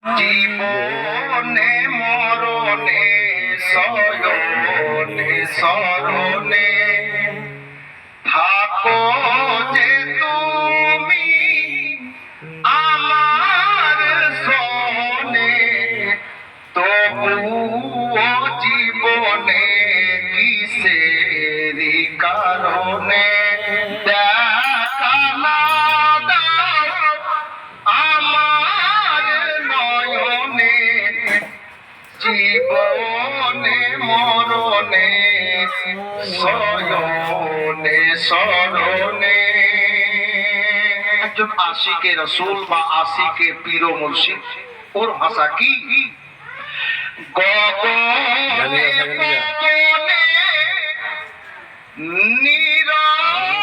জীবনে মরণে শয়নে শরণে থাকো যে তুমি আমার শোনে, তবুও জীবনে কিসেরি কারণে দেখা না দাও আমার নয়নে, জীবনে মরণে শয়নে শরণে। একজন আশিকে রসুল বা আশিকে পীর ও মুর্শিদ, ওর ভাষা কি? গগনে নীরব